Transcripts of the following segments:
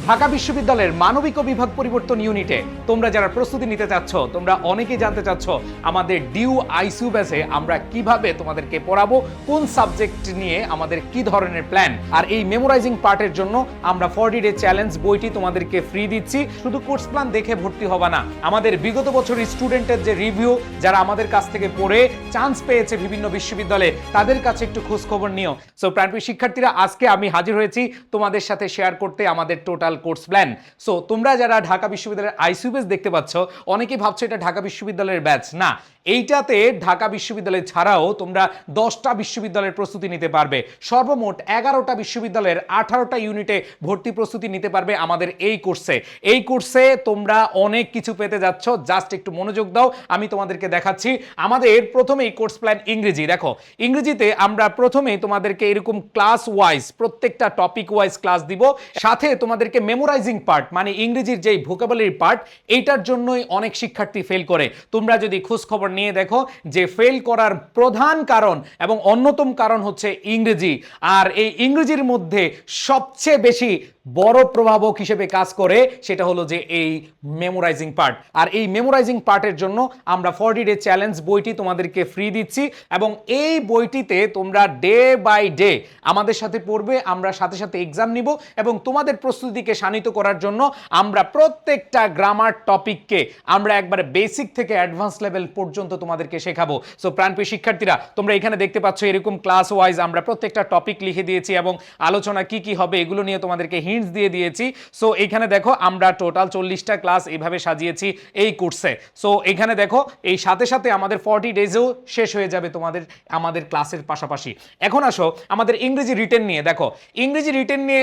ঢাকা বিশ্ববিদ্যালয়ের মানবিক বিভাগ পরিবর্তন ইউনিটে তোমরা যারা প্রস্তুতি নিতে চাচ্ছ, তোমরা অনেকেই জানতে চাচ্ছ আমাদের ডিউ আইসিইউ ব্যাচে আমরা কিভাবে তোমাদেরকে পড়াবো, কোন সাবজেক্ট নিয়ে আমাদের কি ধরনের প্ল্যান। আর এই মেমোরাইজিং পার্টের জন্য আমরা 40 ডে চ্যালেঞ্জ বইটি তোমাদেরকে ফ্রি দিচ্ছি। শুধু কোর্স প্ল্যান দেখে ভর্তি হবে না, আমাদের বিগত বছর স্টুডেন্টের যে রিভিউ, যারা আমাদের কাছ থেকে পড়ে চান্স পেয়েছে বিভিন্ন বিশ্ববিদ্যালয়ে, তাদের কাছে একটু খোঁজ খবর নিও। সো প্রাণপ্রিয় শিক্ষার্থীরা, আজকে আমি হাজির হয়েছি তোমাদের সাথে শেয়ার করতে আমাদের টোটাল কোর্স প্ল্যান। সো তোমরা যারা ঢাকা বিশ্ববিদ্যালয়ের আইসিইউ ব্যাচ দেখতে পাচ্ছ, অনেকেই ভাবছো এটা ঢাকা বিশ্ববিদ্যালয়ের ব্যাচ। না, এইটাতে ঢাকা বিশ্ববিদ্যালয় ছাড়াও তোমরা 10টা বিশ্ববিদ্যালয়ের প্রস্তুতি নিতে পারবে। সর্বমোট 11টা বিশ্ববিদ্যালয়ের 18টা ইউনিটে ভর্তি প্রস্তুতি নিতে পারবে আমাদের এই কোর্সে। এই কোর্সে তোমরা অনেক কিছু পেতে যাচ্ছ, জাস্ট একটু মনোযোগ দাও, আমি তোমাদেরকে দেখাচ্ছি। আমাদের প্রথমেই কোর্স প্ল্যান ইংরেজি। দেখো, ইংরেজিতে আমরা প্রথমেই তোমাদেরকে এরকম ক্লাস ওয়াইজ, প্রত্যেকটা টপিক ওয়াইজ ক্লাস দিব। সাথে তোমাদেরকে মেমোরাইজিং পার্ট, মানে ইংরেজির যেই ভোকাবুলারি পার্ট, এইটার জন্যই অনেক শিক্ষার্থী ফেল করে। তোমরা যদি খোঁজ খবর নিয়ে দেখো যে ফেল করার প্রধান কারণ এবং অন্যতম কারণ হচ্ছে ইংরেজি। আর এই ইংরেজির মধ্যে সবচেয়ে বেশি বড় প্রভাবক হিসেবে কাজ করে সেটা হলো যে এই মেমোরাইজিং পার্ট। আর এই মেমোরাইজিং পার্টের জন্য আমরা 40 ডে চ্যালেঞ্জ বইটি তোমাদেরকে ফ্রি দিচ্ছি, এবং এই বইটিতে তোমরা ডে বাই ডে আমাদের সাথে পড়বে, আমরা সাথে সাথে এক্সাম নিব, এবং তোমাদের প্রস্তুতিকে শানিত করার জন্য আমরা প্রত্যেকটা গ্রামার টপিককে আমরা একবারে বেসিক থেকে অ্যাডভান্স লেভেল পর্যন্ত তোমাদেরকে শেখাবো। সো প্রাণপ্রিয় শিক্ষার্থীরা, তোমরা এখানে দেখতে পাচ্ছ এরকম ক্লাস ওয়াইজ আমরা প্রত্যেকটা টপিক লিখে দিয়েছি, এবং আলোচনা কি কি হবে এগুলো নিয়ে তোমাদেরকে হিন্টস দিয়ে দিয়েছি। সো এখানে দেখো আমরা টোটাল 40টা ক্লাস এইভাবে সাজিয়েছি এই কোর্সে। সো এখানে দেখো এই সাথে সাথে আমাদের 40 ডেজেও শেষ হয়ে যাবে আমাদের ক্লাসের পাশাপাশি। এখন আসো আমাদের ইংরেজি রিটেন নিয়ে। দেখো, ইংরেজি রিটেন নিয়ে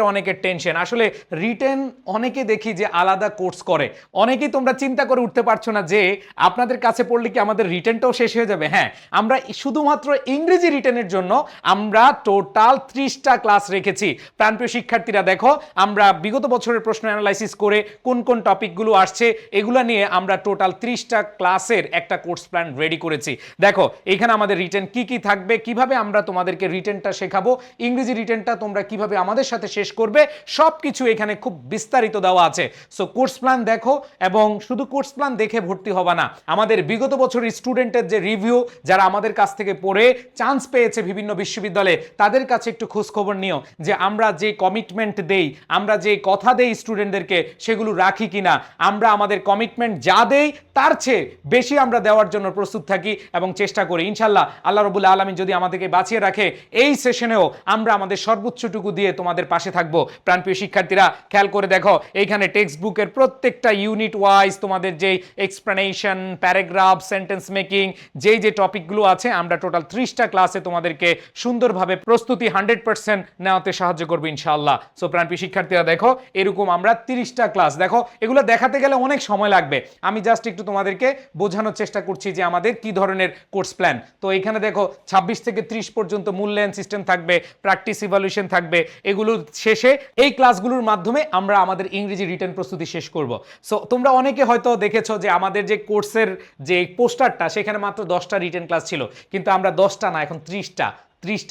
অনেকের টেনশন। আসলে রিটেন অনেকে দেখি যে আলাদা কোর্স করে, অনেকেই তোমরা চিন্তা করে উঠতে পারছো না যে আপনাদের কাছে পড়লে কি আমাদের রিটেনটাও শেষ হয়ে যাবে। হ্যাঁ, আমরা শুধুমাত্র ইংরেজি রিটেনের জন্য আমরা টোটাল 30টা ক্লাস রেখেছি। প্রাণপ্রিয় শিক্ষার্থীরা, দেখো আমরা বিগত বছরের প্রশ্ন অ্যানালাইসিস করে কোন কোন টপিকগুলো আসছে এগুলো নিয়ে আমরা টোটাল 30টা ক্লাসের একটা কোর্স প্ল্যান রেডি করেছি। দেখো এখানে আমাদের রিটেন কি কি থাকবে, কিভাবে আমরা তোমাদেরকে রিটেনটা শেখাবো, ইংরেজি রিটেনটা তোমরা কিভাবে আমাদের সাথে শেষ করবে, সবকিছু এখানে খুব বিস্তারিত দেওয়া আছে। সো কোর্স প্ল্যান দেখো, এবং শুধু কোর্স প্ল্যান দেখে ভর্তি হবে না, আমাদের বিগত বছরের স্টুডেন্টের যে রিভিউ, যারা আমাদের কাছ থেকে পড়ে চান্স পেয়েছে বিভিন্ন বিশ্ববিদ্যালয়ে, তাদের কাছে একটু খোঁজ খবর নিও যে আমরা যে কমিটমেন্ট দেই, আমরা যে কথা দেই স্টুডেন্টদেরকে, সেগুলো রাখি কিনা। আমরা আমাদের কমিটমেন্ট যা দেই তার চেয়ে বেশি আমরা দেওয়ার জন্য প্রস্তুত থাকি এবং চেষ্টা করি। ইনশাল্লাহ আল্লাহ রাব্বুল আলামিন যদি আমাদেরকে বাঁচিয়ে রাখে, এই সেশনেও আমরা আমাদের সর্বোচ্চটুকু দিয়ে তোমাদের পাশে থাকবো। প্রাণপ্রিয় শিক্ষার্থীরা, খেয়াল করে দেখো এইখানে টেক্সট বুকের প্রত্যেকটা ইউনিট ওয়াইজ তোমাদের যেই এক্সপ্লেনেশন, প্যারাগ্রাফ, সেন্টেন্স মেকিং, যে টপিকগুলো আছে, আমরা টোটাল 30টা ক্লাসে তোমাদেরকে সুন্দরভাবে প্রস্তুতি 100% নেওয়াতে সাহায্য করবো ইনশাআল্লাহ। সো প্রাণপ্রিয় শিক্ষার্থীরা, দেখো এরকম আমরা 30টা ক্লাস, দেখো এগুলো দেখাতে গেলে অনেক সময় লাগবে, আমি জাস্ট একটু তোমাদেরকে বোঝানোর চেষ্টা করছি যে আমাদের কি ধরনের কোর্স প্ল্যান। তো এখানে দেখো 26 থেকে 30 পর্যন্ত মূল্যায়ন সিস্টেম থাকবে, প্র্যাকটিস ইভালুয়েশন থাকবে। এগুলো শেষে এই ক্লাসগুলোর মাধ্যমে আমরা আমাদের ইংরেজি রিটেন প্রস্তুতি শেষ করব। সো তোমরা অনেকে হয়তো দেখেছো যে আমাদের যে কোর্সের যে পোস্টারটা, সেখানে মাত্র 10টা রিটেন ক্লাস ছিল, কিন্তু আমরা 10টা না, এখন 30টা,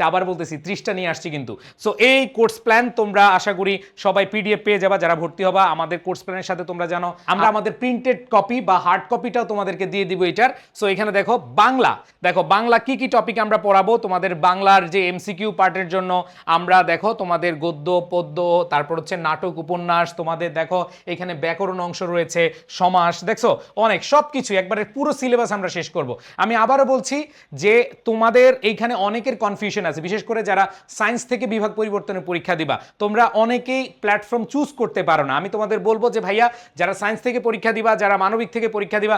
আবার বলতেছি 30টা নিয়ে আসছি কিন্তু। সো এই কোর্স প্ল্যান তোমরা আশা করি সবাই পিডিএফ পেয়ে যাবা যারা ভর্তি হবা। আমাদের কোর্স প্ল্যানের সাথে তোমরা জানো আমরা আমাদের প্রিন্টেড কপি বা হার্ড কপিটাও তোমাদেরকে দিয়ে দিব এটার। সো এখানে দেখো বাংলা, দেখো বাংলা কি কি টপিক আমরা পড়াবো। তোমাদের বাংলার যে এমসিকিউ পার্টের জন্য আমরা দেখো তোমাদের গদ্য, পদ্য, তারপর হচ্ছে নাটক, উপন্যাস, তোমাদের দেখো এখানে ব্যাকরণ অংশ রয়েছে, সমাস, দেখছো অনেক সবকিছু একবারে পুরো সিলেবাস আমরা শেষ করব। আমি আবারও বলছি যে তোমাদের এইখানে অনেকের কনফিউশন আছে, বিশেষ করে যারা সায়েন্স থেকে বিভাগ পরিবর্তনের পরীক্ষা দিবা, তোমরা অনেকেই প্ল্যাটফর্ম চুজ করতে পারো না। আমি তোমাদের বলবো যে ভাইয়া, যারা সায়েন্স থেকে পরীক্ষা দিবা, যারা মানবিক থেকে পরীক্ষা দিবা,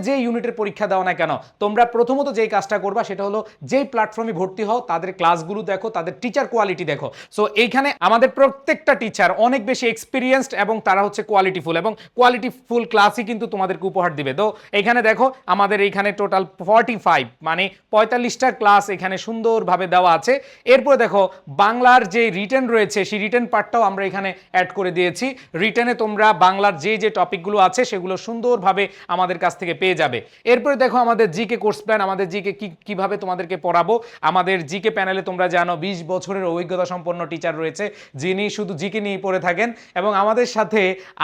যে ইউনিটের পরীক্ষা দাও না কেন, তোমরা প্রথমত যেই কাজটা করবা সেটা হলো যেই প্ল্যাটফর্মে ভর্তি হও তাদের ক্লাসগুলো দেখো, তাদের টিচার কোয়ালিটি দেখো। সো এইখানে আমাদের প্রত্যেকটা টিচার অনেক বেশি এক্সপিরিয়েন্সড, এবং তারা হচ্ছে কোয়ালিটিফুল, এবং কোয়ালিটিফুল ক্লাসই কিন্তু তোমাদেরকে উপহার দিবে। তো এখানে দেখো আমাদের এইখানে টোটাল 45 মানে 45টা ক্লাস এখানে সুন্দরভাবে সুন্দরভাবে দেওয়া আছে। এরপরে দেখো বাংলার যে রিটেন রয়েছে সেই রিটেন পার্টটাও আমরা এখানে অ্যাড করে দিয়েছি। রিটেনে তোমরা বাংলার যে টপিকগুলো আছে সেগুলো সুন্দরভাবে আমাদের কাছ থেকে পেয়ে যাবে। এরপরে দেখো আমাদের জিকে কোর্স প্ল্যান, আমাদের জিকে কিভাবে তোমাদেরকে পড়াবো। আমাদের জিকে প্যানেলে তোমরা জানো 20 বছরের অভিজ্ঞতা সম্পন্ন টিচার রয়েছে যিনি শুধু জিকে নিয়ে পড়ে থাকেন, এবং আমাদের সাথে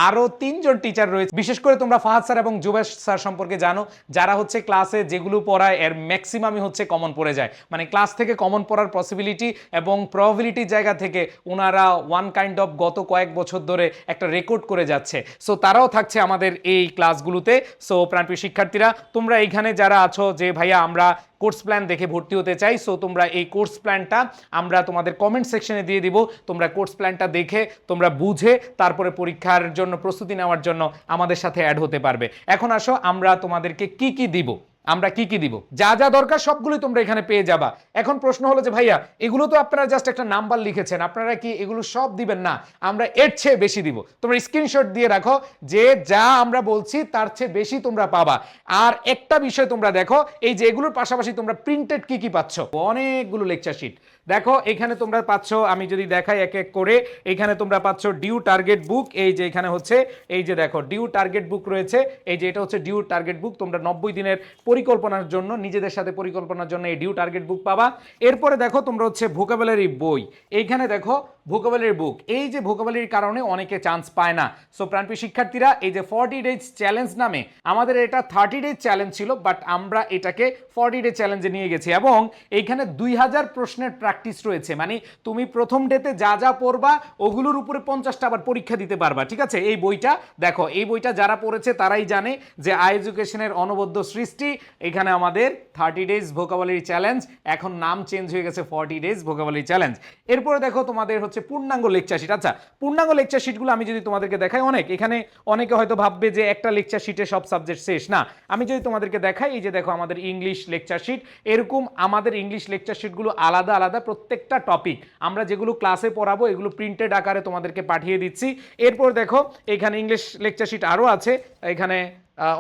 আরো 3 জন টিচার রয়েছে। বিশেষ করে তোমরা ফাহাদ স্যার এবং জুবেশ স্যার সম্পর্কে জানো, যারা হচ্ছে ক্লাসে যেগুলো পড়ায় এর ম্যাক্সিমামই হচ্ছে কমন পড়ে যায়, মানে ক্লাস থেকে কমন পড়ার পসিবিলিটি এবং প্রবাবিলিটির জায়গা থেকে ওনারা ওয়ান কাইন্ড অফ গত কয়েক বছর ধরে একটা রেকর্ড করে যাচ্ছে। সো তারাও থাকছে আমাদের এই ক্লাসগুলোতে। সো প্রাণপ্রিয় শিক্ষার্থীরা, তোমরা এইখানে যারা আছো যে ভাইয়া আমরা কোর্স প্ল্যান দেখে ভর্তি হতে চাই, সো তোমরা এই কোর্স প্ল্যানটা আমরা তোমাদের কমেন্ট সেকশনে দিয়ে দিব। তোমরা কোর্স প্ল্যানটা দেখে তোমরা বুঝে তারপরে পরীক্ষার জন্য প্রস্তুতি নেওয়ার জন্য আমাদের সাথে অ্যাড হতে পারবে। এখন আসো আমরা তোমাদেরকে কি দিব, আমরা কি দিব, যা যা দরকার সবগুলোই তোমরা এখানে পেয়ে যাবা। এখন প্রশ্ন হলো যে ভাইয়া এগুলো তো আপনারা জাস্ট একটা নাম্বার লিখেছেন, আপনারা কি এগুলো সব দিবেন? না, আমরা এর চেয়ে বেশি দিব। তোমরা স্ক্রিনশট দিয়ে রাখো যে যা আমরা বলছি তার চেয়ে বেশি তোমরা পাবা। আর একটা বিষয় তোমরা দেখো, এই যে এগুলোর পাশাপাশি তোমরা প্রিন্টেড কি পাচ্ছ, অনেকগুলো লেকচার শিট দেখো এখানে তোমরা পাচ্ছ। আমি যদি দেখাই এক এক করে, এখানে তোমরা পাচ্ছ ডিউ টার্গেট বুক। এই যে এখানে হচ্ছে এই যে দেখো ডিউ টার্গেট বুক রয়েছে, এই যে এটা হচ্ছে ডিউ টার্গেট বুক। তোমরা 90 দিনের পরিকল্পনার জন্য, নিজেদের সাথে পরিকল্পনার জন্য এই ডিউ টার্গেট বুক পাবা। এরপরে দেখো তোমরা হচ্ছে ভোকাবুলারি বই, এইখানে দেখো ভোকাবুলারি বুক। এই যে ভোকাবুলারির কারণে অনেকে চান্স পায় না। সো প্রাণপ্রিয় শিক্ষার্থীরা, এই যে 40 ডেজ চ্যালেঞ্জ নামে, আমাদের এটা 30 ডেজ চ্যালেঞ্জ ছিল, বাট আমরা এটাকে 40 ডে চ্যালেঞ্জে নিয়ে গেছি, এবং এইখানে 2000 প্রশ্নের প্র্যাকটিস রয়েছে। মানে তুমি প্রথম ডেতে যা যা পড়বা ওগুলোর উপরে 50টা আবার পরীক্ষা দিতে পারবা, ঠিক আছে? এই বইটা দেখো, এই বইটা যারা পড়েছে তারাই জানে যে আই এডুকেশনের অনবদ্য সৃষ্টি। এখানে আমাদের 30 ডেজ ভোকাবুলারি চ্যালেঞ্জ, এখন নাম চেঞ্জ হয়ে গেছে 40 ডেজ ভোকাবুলারি চ্যালেঞ্জ। এরপরে দেখো তোমাদের হচ্ছে পূর্ণাঙ্গ লেকচার শিট। আচ্ছা, পূর্ণাঙ্গ লেকচার শিটগুলো আমি যদি তোমাদেরকে দেখাই, এখানে অনেকে হয়তো ভাববে যে একটা লেকচার শিটে সব সাবজেক্ট শেষ। না, আমি যদি তোমাদেরকে দেখাই, এই যে দেখো আমাদের ইংলিশ লেকচার শিট, এরকম আমাদের ইংলিশ লেকচার শিটগুলো আলাদা আলাদা, প্রত্যেকটা টপিক আমরা যেগুলো ক্লাসে পড়াবো এগুলো প্রিন্টেড আকারে তোমাদেরকে পাঠিয়ে দিচ্ছি। এরপর দেখো এখানে ইংলিশ লেকচার শিট আরও আছে, এখানে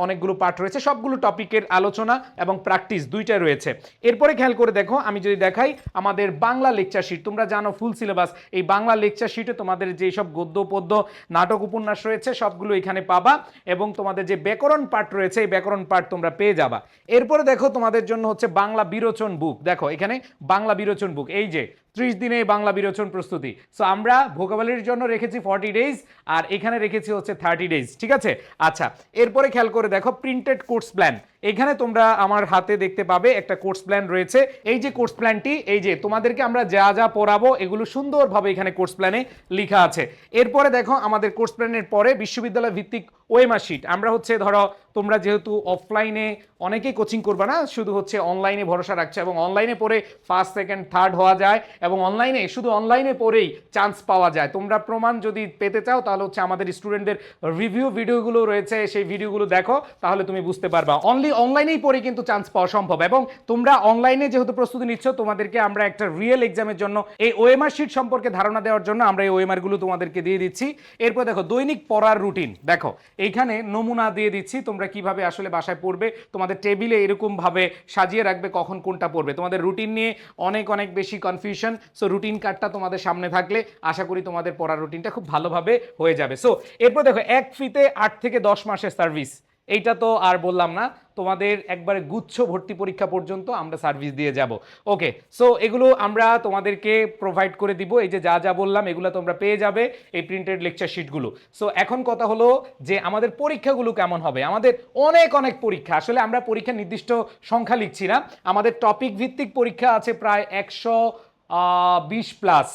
অনেকগুলো পার্ট রয়েছে, সবগুলো টপিকের আলোচনা এবং প্র্যাকটিস দুইটা রয়েছে। এরপরে খেয়াল করে দেখো, আমি যদি দেখাই আমাদের বাংলা লেকচার শিট, তোমরা জানো ফুল সিলেবাস, এই বাংলা লেকচার শিটে তোমাদের যেসব গদ্য পদ্য নাটক উপন্যাস রয়েছে সবগুলো এখানে পাবা, এবং তোমাদের যে ব্যাকরণ পার্ট রয়েছে এই ব্যাকরণ পার্ট তোমরা পেয়ে যাবা। এরপরে দেখো তোমাদের জন্য হচ্ছে বাংলা বিরোচন বুক, দেখো এখানে বাংলা বিরোচন বুক, এই যে 30 দিনে বাংলা বিরোচন প্রস্তুতি। সো আমরা ভোকাবুলারির জন্য রেখেছি 40 ডেজ, আর এখানে রেখেছি হচ্ছে 30 ডেজ, ঠিক আছে? আচ্ছা, এরপরে খেয়াল করে দেখো প্রিন্টেড কোর্স প্ল্যান। এখানে তোমরা আমার হাতে দেখতে পাবে একটা কোর্স প্ল্যান রয়েছে। এই যে কোর্স প্ল্যানটি, এই যে তোমাদেরকে আমরা যা যা পড়াবো এগুলো সুন্দরভাবে এখানে কোর্স প্ল্যানে লেখা আছে। এরপরে দেখো আমাদের কোর্স প্ল্যানের পরে বিশ্ববিদ্যালয় ভিত্তিক ওএমআর শিট। আমরা হচ্ছে ধরো তোমরা যেহেতু অফলাইনে অনেকেই কোচিং করবে না, শুধু হচ্ছে অনলাইনে ভরসা রাখছে, এবং অনলাইনে পড়ে ফার্স্ট সেকেন্ড থার্ড হওয়া যায়, এবং অনলাইনে শুধু অনলাইনে পড়েই চান্স পাওয়া যায়। তোমরা প্রমাণ যদি পেতে চাও তাহলে হচ্ছে আমাদের স্টুডেন্টদের রিভিউ ভিডিওগুলো রয়েছে, সেই ভিডিওগুলো দেখো, তাহলে তুমি বুঝতে পারবা। অনলাইনেই পড়ে কিন্তু চান্স পাওয়া সম্ভব, এবং তোমরা অনলাইনে যেহেতু প্রস্তুতি নিচ্ছ, তোমাদেরকে আমরা একটা রিয়েল এক্সামের জন্য এই ওএমআর শিট সম্পর্কে ধারণা দেওয়ার জন্য আমরা এই ওএমআর গুলো তোমাদেরকে দিয়ে দিচ্ছি। এরপর দেখো দৈনিক পড়ার রুটিন, দেখো এইখানে নমুনা দিয়ে দিচ্ছি তোমরা কিভাবে আসলে বাসায় পড়বে। তোমাদের টেবিলে এরকম ভাবে সাজিয়ে রাখবে কখন কোনটা পড়বে। তোমাদের রুটিন নিয়ে অনেক বেশি কনফিউশন, সো রুটিন কার্ডটা তোমাদের সামনে থাকলে আশা করি তোমাদের পড়ার রুটিনটা খুব ভালোভাবে হয়ে যাবে। সো এরপর দেখো এক ফ্রিতে 8 থেকে 10 মাসের সার্ভিস, এইটা তো আর বললাম না, তোমাদের একবারে গুচ্ছ ভর্তি পরীক্ষা পর্যন্ত আমরা সার্ভিস দিয়ে যাব। ওকে, সো এগুলো আমরা তোমাদেরকে প্রোভাইড করে দিব। এই যে যা যা বললাম এগুলো তোমরা পেয়ে যাবে এই প্রিন্টেড লেকচার শিটগুলো। সো এখন কথা হলো যে আমাদের পরীক্ষাগুলো কেমন হবে। আমাদের অনেক পরীক্ষা, আসলে আমরা পরীক্ষা নির্দিষ্ট সংখ্যা লিখছি না, আমাদের টপিক ভিত্তিক পরীক্ষা আছে প্রায় 120 প্লাস।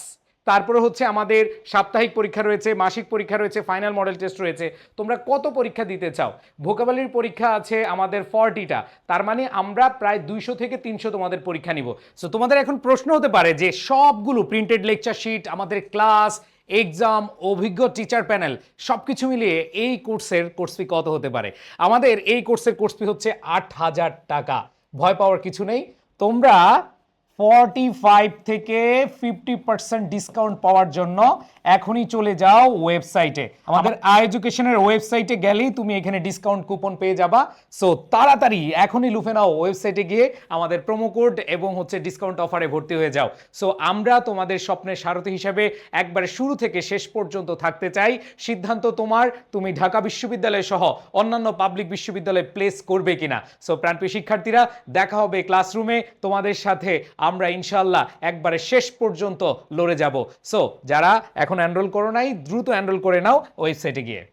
তারপরে হচ্ছে আমাদের সাপ্তাহিক পরীক্ষা রয়েছে, মাসিক পরীক্ষা রয়েছে, ফাইনাল মডেল টেস্ট রয়েছে। তোমরা কত পরীক্ষা দিতে চাও? ভোকাবুলারির পরীক্ষা আছে আমাদের 40টা, তার মানে আমরা প্রায় 200 থেকে 300 তোমাদের পরীক্ষা নিব। সো তোমাদের এখন প্রশ্ন হতে পারে যে সবগুলো প্রিন্টেড লেকচার শিট, আমাদের ক্লাস, এক্সাম, অভিজ্ঞ টিচার প্যানেল সবকিছু মিলিয়ে এই কোর্সের কোর্স ফি কত হতে পারে? আমাদের এই কোর্সের কোর্স ফি হচ্ছে 8000 টাকা। ভয় পাওয়ার কিছু নেই, তোমরা 45 থেকে 50% ডিসকাউন্ট পাওয়ার জন্য এখনই চলে যাও ওয়েবসাইটে। আমাদের এডুকেশনের ওয়েবসাইটে গেলেই তুমি এখানে ডিসকাউন্ট কুপন পেয়ে যাবা। সো তাড়াতাড়ি এখনই লুফে নাও ওয়েবসাইটে গিয়ে আমাদের প্রোমো কোড এবং হচ্ছে ডিসকাউন্ট অফারে ভর্তি হয়ে যাও। সো আমরা তোমাদের স্বপ্নের সারথি হিসেবে একবারে শুরু থেকে শেষ পর্যন্ত থাকতে চাই। সিদ্ধান্ত তোমার, তুমি ঢাকা বিশ্ববিদ্যালয় সহ অন্যান্য পাবলিক বিশ্ববিদ্যালয়ে প্লেস করবে কিনা। সো প্রাণপ্রিয় শিক্ষার্থীরা, দেখা হবে ক্লাসরুমে তোমাদের সাথে। আমরা ইনশাআল্লাহ একবারে শেষ পর্যন্ত লড়ে যাব। সো যারা এখন এনরোল করো নাই, দ্রুত এনরোল করে নাও ওয়েবসাইটে গিয়ে।